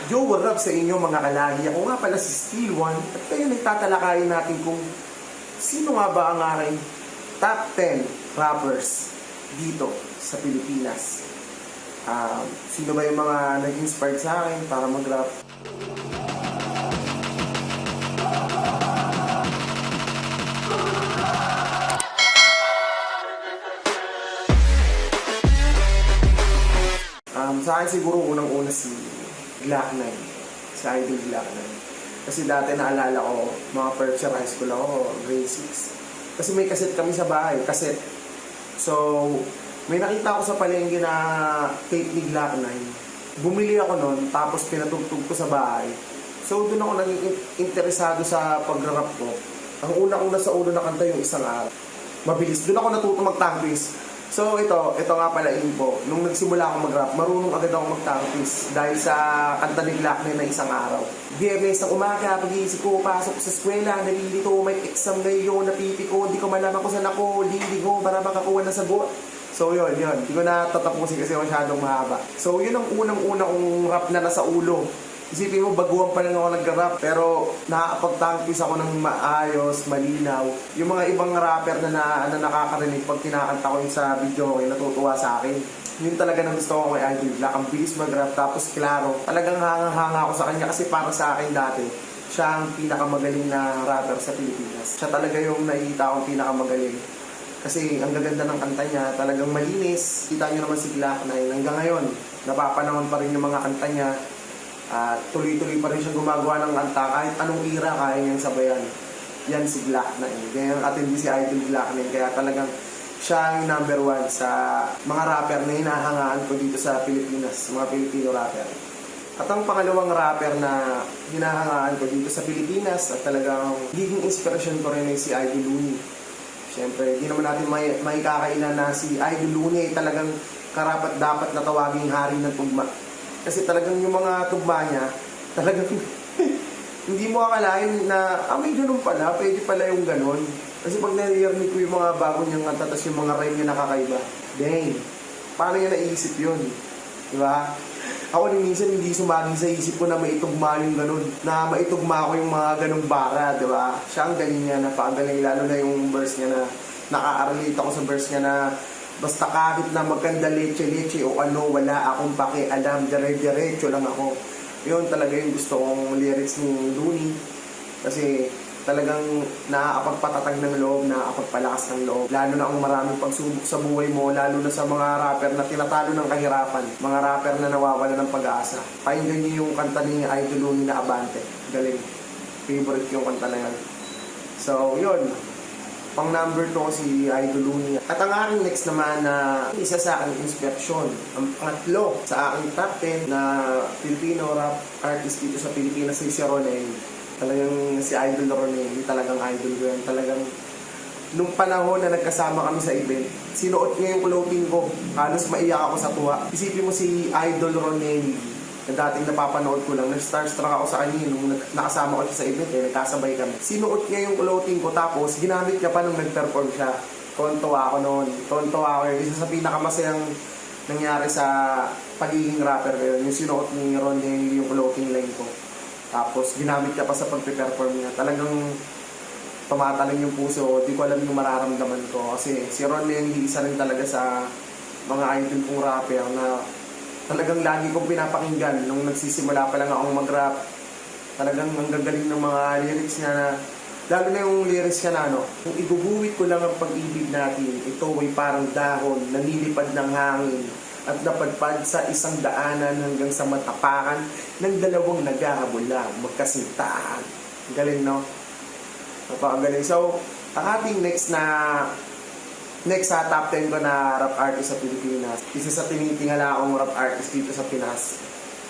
Yo, what up sa inyo mga kalagi? Ako nga pala si Steel One at ngayon ay tatalakayin natin kung sino nga ba ang aking top 10 rappers dito sa Pilipinas. Sino ba yung mga nag-inspired sa akin para mag-rap? Sa akin siguro unang-una si Glock 9, si Idol Glock 9. Kasi dati naalala ko, mga first year high school ako, grade 6. Kasi may cassette kami sa bahay, cassette. So, may nakita ako sa palengke na tape ni Glock 9. Bumili ako nun, tapos pinatugtog ko sa bahay. So, doon ako naging interesado sa pag-rap ko. Ang una-una sa ulo na kanta yung Isang Araw. Mabilis, doon ako natuto mag-tangwis. So ito nga pala info. Nung nagsimula ako mag-rap, marunong agad ako mag-tangwis dahil sa kanta ni Glock na Isang Araw. Biyernes ng umaga, pag-iisip ko, pasok sa eskwela, nalilito, may exam ngayon, napipiko, di ko malaman kung saan ako, liligo, para makakuha ng sagot. So yun. Hindi ko na tatapusin kasi masyadong mahaba. So yun ang unang-una kong rap na nasa ulo. Isipin mo, baguhan pa lang ako nag-rap, pero nakakapag-tangkis ako ng maayos, malinaw. Yung mga ibang rapper na nakakarinig pag kinakanta ko yung sa video, natutuwa sa akin. Yun talaga na gusto ko kay Idol Glock. Ang bilis mag-rap, tapos klaro. Talagang hanga-hanga ako sa kanya kasi para sa akin dati, siya ang pinakamagaling na rapper sa Pilipinas. Siya talaga yung nakikita akong pinakamagaling. Kasi ang gaganda ng kanta niya, talagang malinis. Kita niyo naman si Glock 9 hanggang ngayon. Napapanahon pa rin yung mga kanta niya. Tuloy-tuloy pa rin siya gumagawa ng kanta. Kahit anong era, kaya niyang sabayan. Yan si Glock 9. Kaya atin din si Idol Glock 9. Kaya talagang siya yung number 1 sa mga rapper na hinahangaan ko dito sa Pilipinas. Mga Pilipino rapper. At ang pangalawang rapper na hinahangaan ko dito sa Pilipinas at talagang giging inspirasyon ko rin ay si Idol Looney. Siyempre, hindi naman natin may kakailan na si Idol Looney ay talagang karapat dapat na tawaging hari ng tugma. Kasi talagang yung mga tugma niya, talagang hindi mo akalain na, may ganun pala, pwede pala yung ganun. Kasi pag narinig ko yung mga bago niyang kanta, tapos yung mga rhyme niya nakakaiba, dang, paano niya naisip yun? Diba? Ako rin minsan hindi sumagin sa isip ko na maitugma yung ganun, na maitugma ko yung mga ganung bara, diba? Siya ang galing niya, napakagaling, lalo na yung verse niya na naka-relate ako sa verse niya na basta kahit na magkanda leche-leche o ano, wala akong pakialam, dire-diretso lang ako. Yun talaga yung gusto kong lyrics ni Looney. Kasi talagang nakakapagpatatag ng loob, nakakapagpalakas ng loob. Lalo na kung maraming pagsubok sa buhay mo, lalo na sa mga rapper na tinatalo ng kahirapan. Mga rapper na nawawala ng pag-asa. Pakinggan niyo yung kanta ni Idol Looney na Abante. Galing. Favorite yung kanta na yan. So, yun. Pang number 2 si Idol Looney. At ang aking next naman na isa sa aking inspirasyon, ang pangatlo sa aking top 10 na Filipino rap artist dito sa Pilipinas ay si Ronel. Talagang si Idol Ronel, talagang idol ko yan. Talagang nung panahon na nagkasama kami sa event, sinuot niya yung clothing ko. Halos maiyak ako sa tuwa. Isipin mo si Idol Ronel, na dating napapanood ko lang, nag-starstruck ako sa kanya nung nakasama ko siya sa event, nagkasabay kami. Sinuot niya yung clothing ko, tapos ginamit niya pa nung nag-perform siya. Tontuwa ako noon. Tontuwa ako yun. Isa sa pinakamasayang nangyari sa pagiging rapper ko yun. Yung sinuot ni Ron Henry yung clothing line ko. Tapos ginamit niya pa sa pag-perform niya. Talagang tumatalon yung puso. Di ko alam yung mararamdaman ko. Kasi si Ron Henry, isa rin talaga sa mga idol kong rapper na talagang lagi kong pinapakinggan nung nagsisimula pa lang akong mag-rap. Talagang ang gagaling ng mga lyrics niya na, lalo na yung lyrics niya na kung iguguhit ko lang ang pag-ibig natin, ito ay parang dahon, nanilipad ng hangin at napadpad sa isang daanan hanggang sa matapakan ng dalawang naghahabulang magkasintahan. Galing, no? Napakagaling. So, ang ating next sa top 10 ko na rap artist sa Pilipinas. Isa sa tinitingala akong rap artist dito sa Pinas.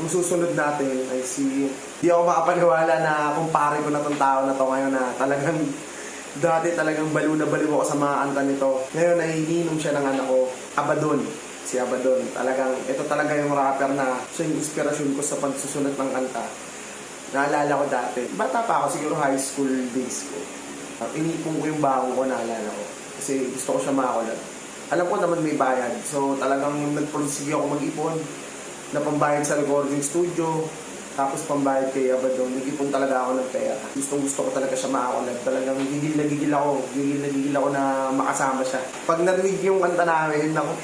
Ang susunod natin ay di ako makapaniwala na kumpare ko na tong tao na to ngayon na talagang dati talagang baliw na baliw ako sa mga kanta nito. Ngayon ay hininom siya ng anak ko, Abadon. Si Abadon. Ito talaga yung rapper na siya yung inspirasyon ko sa pagsusunod ng kanta. Naalala ko dati. Bata pa ako, siguro high school days ko. Inipong ko yung bago ko, naalala ko. Kasi gusto ko siya makakulat. Alam ko naman may bayad. So talagang nagpursige ako mag-ipon na pambayad sa recording studio. Tapos pambayad kay Abadon, nag-ipon talaga ako ng pera. Gusto ko talaga siya makakulab. Talagang gigil ako na makasama siya. Pag narinig yung kanta namin, ako,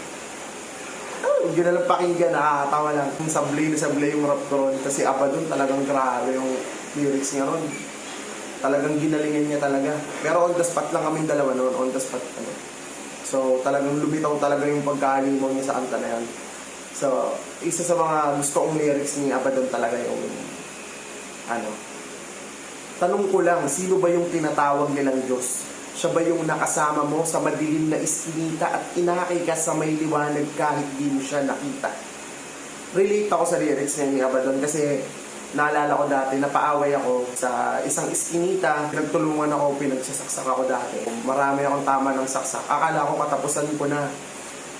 huwag yun na lang pakinggan, nakakatawa lang. Sablay yung rap ko ron. Kasi Abadon talagang grabe yung lyrics niya ron. Talagang ginalingan niya talaga. Pero on the spot lang kaming dalawa noon, on the spot. So talagang lumitaw talaga yung pagkalimaw niya sa kanta na yan. So, isa sa mga gusto kong lyrics ni Abadon talaga yung tanong ko lang, sino ba yung tinatawag nilang Diyos? Siya ba yung nakasama mo sa madilim na iskinita at inakay ka sa may liwanag kahit di mo siya nakita? Relate ako sa lyrics niya ni Abadon kasi naalala ko dati, napaaway ako sa isang iskinita, pinagtulungan ako, pinagsasaksak ako dati. Marami akong tama ng saksak. Akala ko katapusan ko na.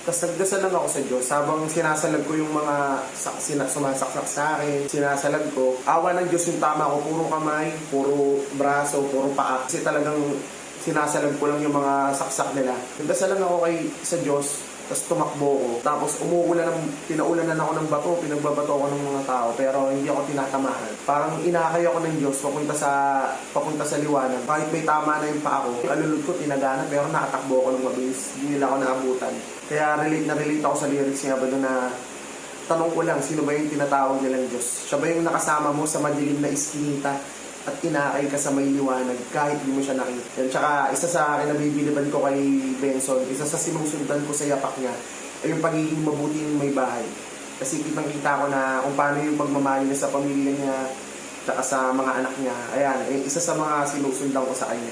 Tapos nagdasal lang ako sa Diyos. Habang sinasalag ko yung mga sumasaksak sa akin, sinasalag ko, awa ng Diyos yung tama ko, puro kamay, puro braso, puro paa. Kasi talagang sinasalag ko lang yung mga saksak nila. Nagdasal lang ako sa Diyos, tapos tumakbo ko. Tapos pinaulanan ako ng bato, pinagbabato ako ng mga tao, pero hindi ako tinatamaan. Parang inakay ako ng Diyos papunta sa liwanag. Kahit may tama na yung paa ko, alulod ko, tinagana, pero nakatakbo ako ng mabilis. Hindi nila ako naabutan. Kaya relate ako sa lyrics niya ba doon na tanong ko lang, sino ba yung tinatawag nilang Diyos? Siya ba yung nakasama mo sa madilim na iskinita at inakay ka sa may liwanag kahit di mo siya nakita? Yan, tsaka isa sa akin na bibiliban ko kay Benson, isa sa sinusundan ko sa yapak niya ay yung pagiging mabuting may bahay. Kasi kitang-kita ko na kung paano yung pagmamahal niya sa pamilya niya tsaka sa mga anak niya. Ayan, isa sa mga sinusundan ko sa kanya.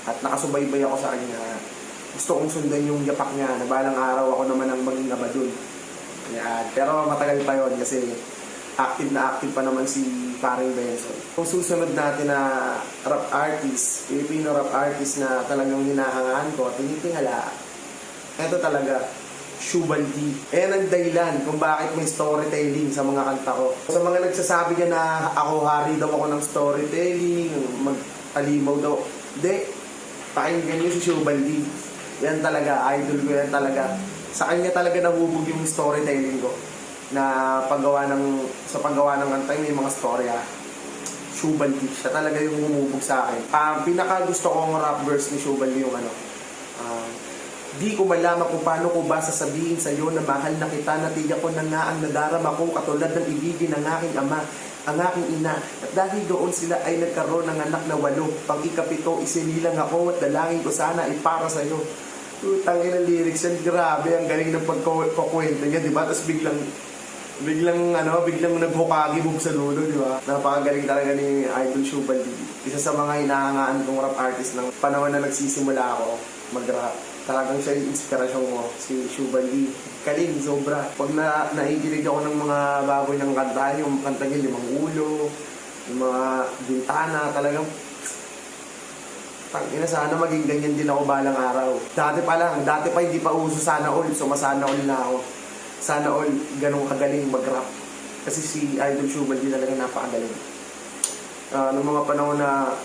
At nakasubaybay ako sa kanya. Gusto kong sundan yung yapak niya na balang araw ako naman ang maging Abadon. Yan. Pero matagal pa yon kasi active pa naman si Paring Benson. Kung susunod natin na rap artist, Filipino rap artist na talagang hinahangaan ko, tinitingala, ito talaga, Shubal D. Ayan ang dahilan kung bakit may storytelling sa mga kanta ko. Sa mga nagsasabi niya na ako hari daw ako ng storytelling, magtalimaw daw. Hindi, pakinggan niyo si Shubal D. Yan talaga, idol ko yan talaga. Sa kanya talaga nahubog yung storytelling ko. Na sa paggawa ng kanta, may mga storya. Shubal D, siya talaga yung humubog sa akin. Pinaka gusto kong rap verse ni Shubal D yung di ko malaman kung paano ko ba sasabihin sa iyo na mahal na kita, natiyak ko na nga ang nadarama ko katulad ng ibigin ng aking ama, ang aking ina. At dahil doon sila ay nagkaroon ng anak na 8. Pang-ikapito, isinilang ako at dalangin ko sana ay para sa iyo. Tangin ang lyrics yan, grabe, ang galing ng pagkukwento niya, di ba? Tapos biglang naghukagi bug sa lulo, di ba? Napakagaling talaga ni Idol Shubal D. Isa sa mga hinahangaan kong rap artist ng panahon na nagsisimula ako mag-rap. Talagang siya yung inspirasyon ko, si Shubal D. Kaling, sobra. Pag naikinig ako ng mga bago niyang kanta, yung kanta niya, Limang Ulo, yung mga Bintana, talagang tangina, sana maging ganyan din ako balang araw. Dati pa hindi pa uso Sana All, so masana all na ako. Sana all, ganun kagaling mag-rap. Kasi si Idol Shubal D talaga napakagaling. Noong mga panahon na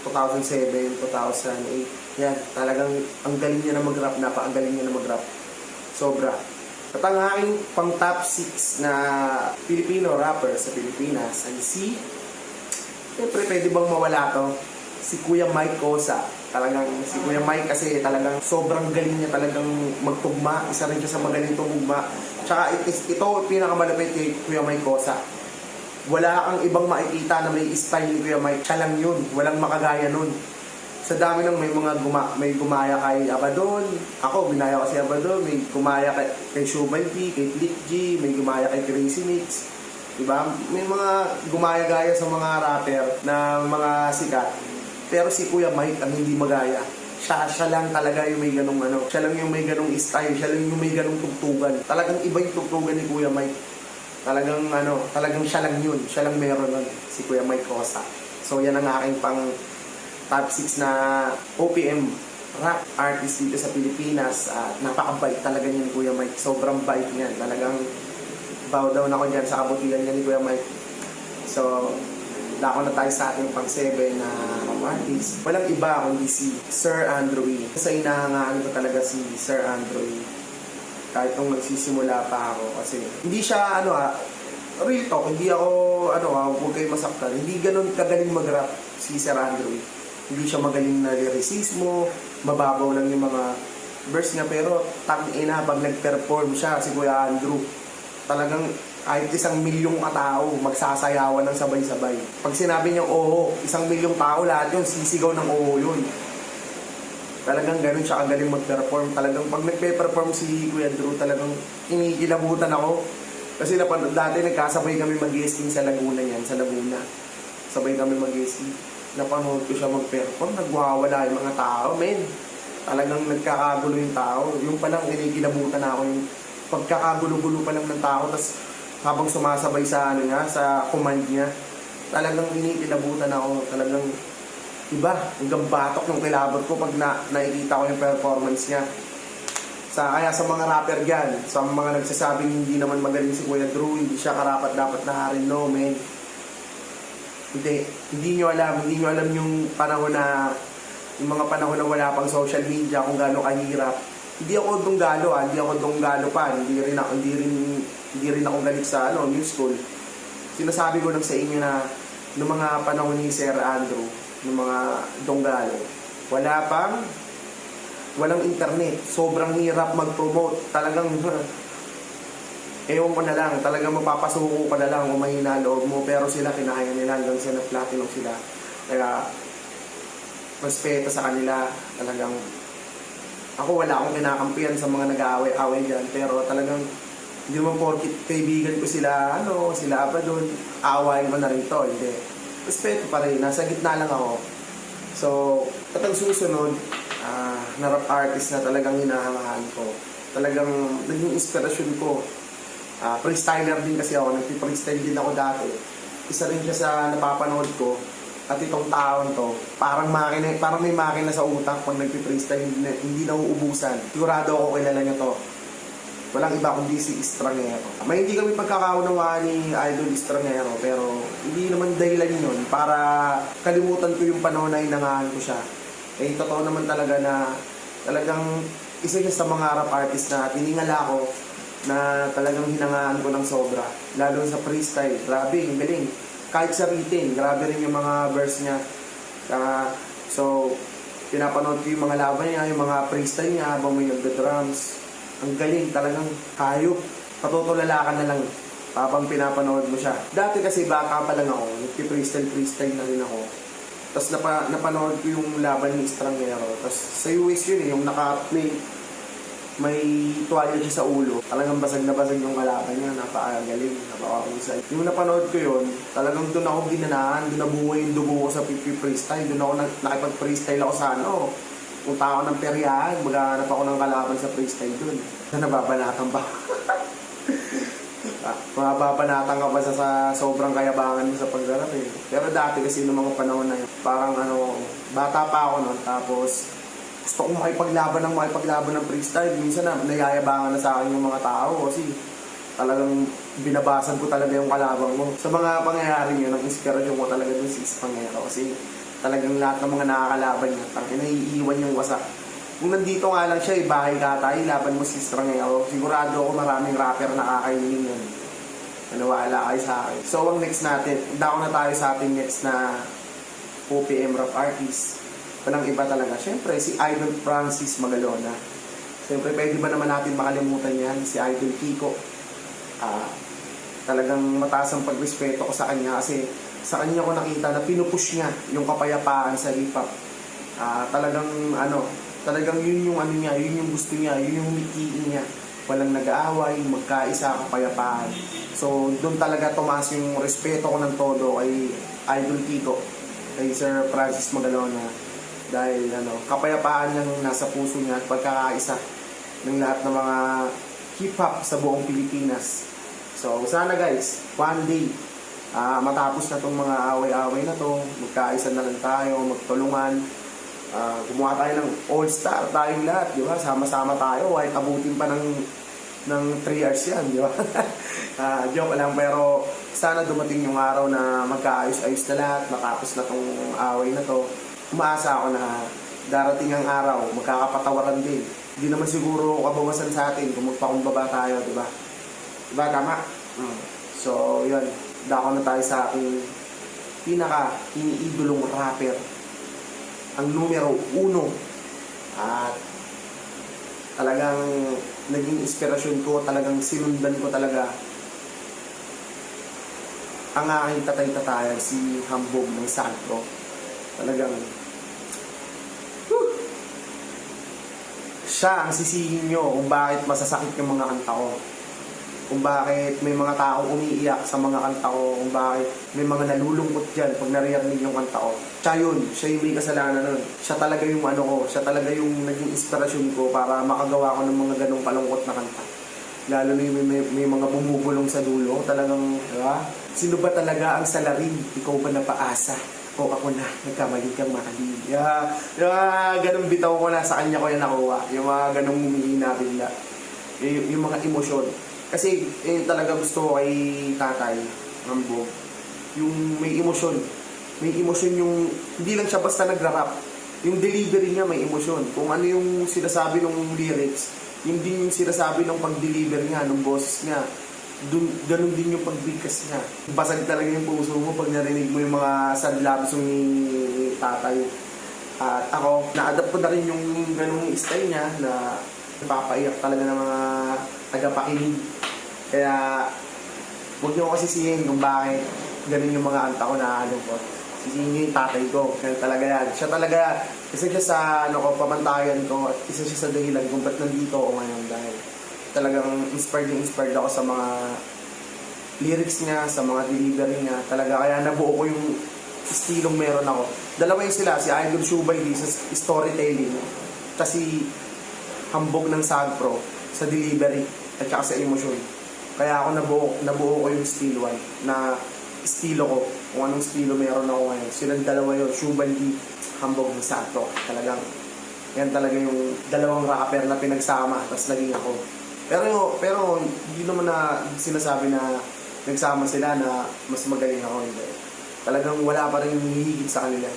2007, 2008, yan, talagang ang galing niya na mag-rap, napakagaling niya na mag-rap. Sobra. At ang aking pang top 6 na Filipino rapper sa Pilipinas ay siyempre pwede bang mawala to? Si Kuya Mike Cosa. Talagang si Kuya Mike kasi talagang sobrang galing niya talagang magtugma. Isa rin siya sa magaling tugma. Tsaka ito pinakamalapit kay Kuya Mike Cosa. Wala kang ibang makikita na may style ni Kuya Mike. Siya lang yun. Walang makagaya nun. Sa dami ng may gumaya kay Abadon. Ako, binaya ko si Abadon. May gumaya kay Shubal D, kay Click G, may gumaya kay Crazy Mix. Diba? May mga gumaya-gaya sa mga rapper na mga sikat. Pero si Kuya Mike ang hindi magaya. Siya lang talaga yung may ganung siya lang yung may ganung style, siya lang yung may ganung tugtugan. Talagang iba yung tugtugan ni Kuya Mike. Talagang siya lang yun. Siya lang meron nun, si Kuya Mike Cosa. So yan ang aking pang top 6 na OPM rap artist dito sa Pilipinas. Napakabait talaga niya ni Kuya Mike. Sobrang bait niyan. Talagang bow down ako dyan sa kabutihan niya ni Kuya Mike. So, dako na tayo sa ating pang-7 na artist. Walang iba kundi si Sir Andrew. Kasi inahangaan ko talaga si Sir Andrew. Kahit nung nagsisimula pa ako. Kasi hindi siya real talk, hindi ako, huwag kayo masaktan. Hindi ganun kagaling mag-rap si Sir Andrew. Hindi siya magaling na lyricismo, mababaw lang yung mga verse niya, pero tangina pag nag-perform siya, si Kuya Andrew, talagang kahit 1,000,000 katao, magsasayawan ng sabay-sabay. Pag sinabi niyang oo, 1,000,000 tao, lahat yun, sisigaw ng oo yun. Talagang ganun siya kagaling mag-perform. Talagang pag nagpe-perform si Kuya Drew, talagang inikilabutan ako. Kasi dati nagkasabay kami mag-guesting sa Laguna yan, sa Laguna. Sabay kami mag-guesting. Napanood ko siya mag-perform, nagwawala yung mga tao, men. Talagang nagkakagulo yung tao. Yung palang inikilabutan ako, yung pagkakagulo-gulo pa lang ng tao, tapos habang sumasabay sa sa command niya, talagang inikilabutan ako. Talagang iba, hanggang batok yung kilabot ko pag nakikita ko yung performance niya. Kaya sa mga rapper dyan, sa mga nagsasabing hindi naman magaling si Kuya Drew, hindi siya karapat-dapat na harin, no, men. Hindi nyo alam yung panahon na, yung mga panahon na wala pang social media, kung gaano kahirap. Hindi ako donggalo pa, hindi rin ako galit sa new school. Sinasabi ko lang sa inyo na noong mga panahon ni Sir Andrew, ng mga donggalo, walang internet, sobrang hirap mag-promote, talagang ewan ko na lang, talagang mapapasuko ka na lang kung mahina loob mo, pero sila kinahaya nila hanggang sa na-platinum sila. Kaya respeto sa kanila. Talagang ako wala akong kinakampihan sa mga nag-aaway-away dyan, pero talagang hindi mo porkit kaibigan ko sila, sila pa doon, aawain mo na rin to, hindi. Respeto pa rin, nasa gitna lang ako. So, at ang susunod, na rap artist na talagang hinahangahan ko, talagang naging inspirasyon ko. Freestyler din kasi ako, nagpi-freestyle din ako dati. Isa rin siya sa napapanood ko. At itong taon to, parang may makina sa utak pag nagpi-freestyle, hindi nauubusan. Sigurado ako kilala niyo to. Walang iba kundi si Estrangero. May hindi kami pagkakaunawaan ni Idol Estrangero, pero hindi naman dahilan yun para kalimutan ko yung panahon na hinangaan ko siya. Totoo naman talaga na talagang isa siya sa mga rap artist na tiningala ko na talagang hinangaan ko ng sobra. Lalo sa freestyle, grabe, ang galing. Kahit sa written, grabe rin yung mga verse niya. So, pinapanood ko yung mga laban niya, yung mga freestyle niya habang may nagda-drums. Ang galing, talagang hayop. Patutulala ka na lang habang pinapanood mo siya. Dati kasi baka pa lang ako, nagpi-freestyle na rin ako. Tapos napanood ko yung laban ni Estrangero. Tapos sa US yun yung may tuwalya siya sa ulo. Talagang basag na basag yung kalaban niya. Napakagaling, napakahusay. Yung napanood ko yun, talagang doon ako ginanahan, doon nabuhay yung dugo ko sa freestyle. Doon ako nakipag-freestyle ako sa punta ako ng peryahan, maghahanap ako ng kalaban sa freestyle doon. Nababanatan ba? Mababanatan ka ba sa sobrang kayabangan mo sa paggarap eh. Pero dati kasi noong mga panahon na yun, parang bata pa ako noon, tapos gusto kong makipaglaban ng freestyle. Minsan nayayabangan na sa akin yung mga tao kasi talagang binabasan ko talaga yung kalaban mo. Sa mga pangyayari yun, ang inspirasyon ko talaga dun si Estrangero kasi talagang lahat ng mga nakakalaban niya, naiiwan yung wasak. Kung nandito nga lang siya, bahay ka tayo, laban mo si Estrangero, sigurado ako maraming rapper na kakainin yun. Naniwala kayo sa akin. So, ang next natin, dako na tayo sa ating next na OPM rap artist. Walang iba talaga. Siyempre, si Idol Francis Magalona. Siyempre, pwede ba naman natin makalimutan yan, si Idol Kiko. Talagang mataas ang pagrespeto ko sa kanya kasi sa kanya ko nakita na pinupush niya yung kapayapaan sa hip-hop. Talagang yun yung yun yung gusto niya, yun yung humikiin niya. Walang nag-aaway, magkaisa, kapayapaan. So, doon talaga tumaas yung respeto ko ng todo kay Idol Kiko, kay Sir Francis Magalona. Dahil kapayapaan niyang nasa puso niya at pagkakaisa ng lahat ng mga hip-hop sa buong Pilipinas. So, sana guys, one day, matapos na itong mga away-away na to, magkaisa na lang tayo, magtulungan, gumawa tayo ng all-star tayong lahat, di ba? Sama-sama tayo, kahit abutin pa ng 3 hours yan, di ba? Joke lang, pero sana dumating yung araw na magkaayos-ayos na lahat, matapos na itong away na to. Umaasa ako na darating ang araw, magkakapatawaran din. Hindi naman siguro kabawasan sa atin kung magpakumbaba tayo, di ba? Diba, tama? So, yun. Dako na tayo sa aking pinaka iniidolong rapper. Ang numero 1. At talagang naging inspirasyon ko, talagang sinundan ko talaga ang aking tatay-tatayan, si Hambog ng Santro. Talagang siya ang sisihin nyo kung bakit masasakit yung mga kanta ko. Kung bakit may mga taong umiiyak sa mga kanta ko. Kung bakit may mga nalulungkot dyan pag naririnig yung kanta ko. Siya yun. Siya yung may kasalanan nun. Siya talaga yung ano ko. Siya talaga yung naging inspirasyon ko para makagawa ko ng mga ganong kalungkot na kanta. Lalo na yung may mga bumubulong sa dulo. Talagang, diba? Sino ba talaga ang salarin? Ikaw ba napaasa? O ako na, nagkamali kang mahalin. Ganun bitaw ko na sa kanya ko yung nakuha. Yung mga ganung humihina bigla. Yung mga emosyon. Kasi talaga gusto ko kay tatay, Hambog, yung may emosyon. May emosyon yung, hindi lang siya basta nagra-rap. Yung delivery niya may emosyon. Kung ano yung sinasabi ng lyrics, yun din yung sinasabi ng pag-deliver niya, ng boses niya. Ganun din yung pagbigkas niya. Basag talaga yung puso mo pag narinig mo yung mga sad love song ni tatay. At ako, na-adapt ko na rin yung ganung style niya na napapaiyak talaga ng mga tagapakinig. Kaya, huwag niyo kasi sisihin kung bakit ganun yung mga kanta ko na ano ko. Sisihin niyo yung tatay ko. Kaya talaga yan. Siya talaga, isa siya sa pamantayan ko at isa siya sa dahilan kung ba't nandito ako ngayon dahil talagang inspired ako sa mga lyrics niya, sa mga delivery niya. Talaga, kaya nabuo ko yung estilong meron ako. Dalawa yung sila, si Idol Shubay sa storytelling. Kasi Hambog ng Santro sa delivery at saka sa emosyon. Kaya ako nabuo ko yung style 1 na estilo ko. Kung anong estilo meron ako ngayon. Silang dalawa yun, Shubay, Hambog ng Santro. Talagang, yan talaga yung dalawang rapper na pinagsama, tapos naging ako. Pero hindi naman na sinasabi na nagsama sila na mas magaling ako. Hindi. Talagang wala pa rin hihigit sa kanila.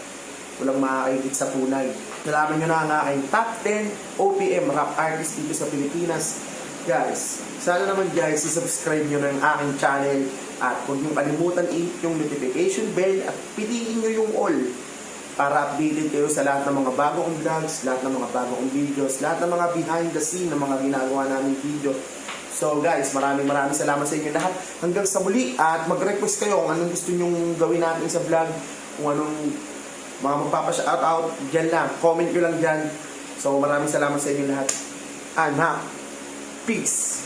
Walang makakaigit sa tunay. Nalaman nyo na ang aking top 10 OPM rap artist dito sa Pilipinas. Guys, sana naman guys, subscribe nyo na ang aking channel at huwag nyo kalimutan i-hit yung notification bell at piliin nyo yung all para updated kayo sa lahat ng mga bagong vlogs, lahat ng mga bagong videos, lahat ng mga behind the scene ng mga ginagawa namin video. So guys, maraming salamat sa inyo lahat. Hanggang sa muli at mag-request kayo kung anong gusto nyong gawin natin sa vlog, kung anong mga magpapa-shoutout, dyan lang. Comment nyo lang dyan. So maraming salamat sa inyo lahat. And peace!